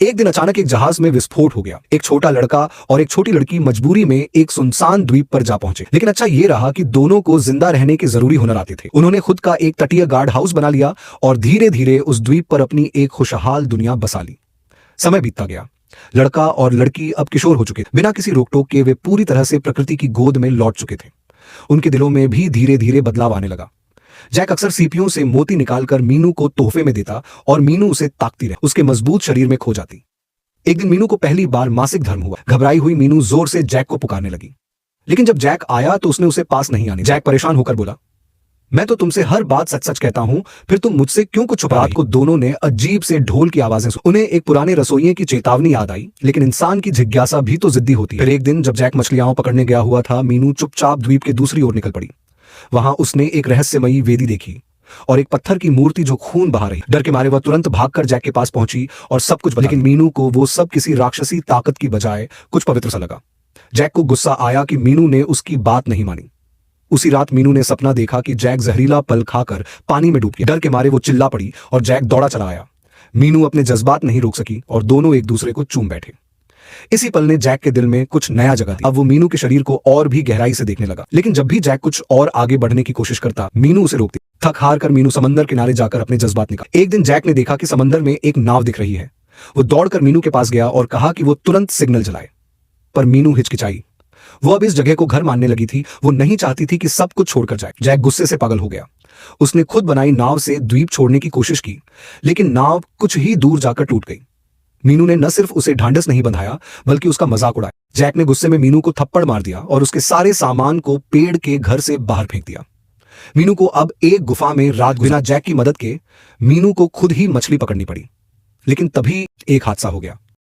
एक दिन अचानक एक जहाज में विस्फोट हो गया। एक छोटा लड़का और एक छोटी लड़की मजबूरी में एक सुनसान द्वीप पर जा पहुंचे। लेकिन अच्छा ये रहा कि दोनों को जिंदा रहने के जरूरी हुनर आते थे। उन्होंने खुद का एक तटीय गार्ड हाउस बना लिया और धीरे धीरे उस द्वीप पर अपनी एक खुशहाल दुनिया बसा ली। समय बीतता गया। लड़का और लड़की अब किशोर हो चुके थे। बिना किसी रोक टोक के वे पूरी तरह से प्रकृति की गोद में लौट चुके थे। उनके दिलों में भी धीरे धीरे बदलाव आने लगा। जैक अक्सर सीपियों से मोती निकालकर मीनू को तोहफे में देता और मीनू उसे ताकती रहे, उसके मजबूत शरीर में खो जाती। एक दिन मीनू को पहली बार मासिक धर्म हुआ। घबराई हुई मीनू जोर से जैक को पुकारने लगी, लेकिन जब जैक आया तो उसने उसे पास नहीं आने। जैक परेशान होकर बोला, मैं तो तुमसे हर बात सच सच कहता हूं, फिर तुम मुझसे क्यों कुछ छुपा रही हो? दोनों ने अजीब से ढोल की आवाजें सुनी। उन्हें एक पुराने रसोइये की चेतावनी याद आई, लेकिन इंसान की जिज्ञासा भी तो जिद्दी होती है। फिर एक दिन जब जैक मछलियां पकड़ने गया हुआ था, मीनू चुपचाप द्वीप के दूसरी ओर निकल पड़ी। वहां उसने एक रहस्यमयी वेदी देखी और एक पत्थर की मूर्ति जो खून बहा रही। डर के मारे वह तुरंत भागकर जैक के पास पहुंची और सब कुछ बता। लेकिन मीनू को वो सब किसी राक्षसी ताकत की बजाय कुछ पवित्र सा लगा। जैक को गुस्सा आया कि मीनू ने उसकी बात नहीं मानी। उसी रात मीनू ने सपना देखा कि जैक जहरीला पल खाकर पानी में डूब गया। डर के मारे वो चिल्ला पड़ी और जैक दौड़ा चला आया। मीनू अपने जज्बात नहीं रोक सकी और दोनों एक दूसरे को चूम बैठे। इसी पल ने जैक के दिल में कुछ नया जगह दी। अब वो मीनू के शरीर को और भी गहराई से देखने लगा। लेकिन जब भी जैक कुछ और आगे बढ़ने की कोशिश करता, मीनू उसे रोकती। थक हार कर मीनू समंदर किनारे जाकर अपने जज्बात निकाल। एक दिन जैक ने देखा कि समंदर में एक नाव दिख रही है। वो दौड़कर मीनू के पास गया और कहा कि वो तुरंत सिग्नल जलाए, पर मीनू हिचकिचाई। वो अब इस जगह को घर मानने लगी थी। वो नहीं चाहती थी कि सब कुछ छोड़कर जाए। जैक गुस्से से पागल हो गया। उसने खुद बनाई नाव से द्वीप छोड़ने की कोशिश की, लेकिन नाव कुछ ही दूर जाकर टूट गई। मीनू ने न सिर्फ उसे ढांढस नहीं बंधाया, बल्कि उसका मजाक उड़ाया। जैक ने गुस्से में मीनू को थप्पड़ मार दिया और उसके सारे सामान को पेड़ के घर से बाहर फेंक दिया। मीनू को अब एक गुफा में रात बिना जैक की मदद के मीनू को खुद ही मछली पकड़नी पड़ी। लेकिन तभी एक हादसा हो गया।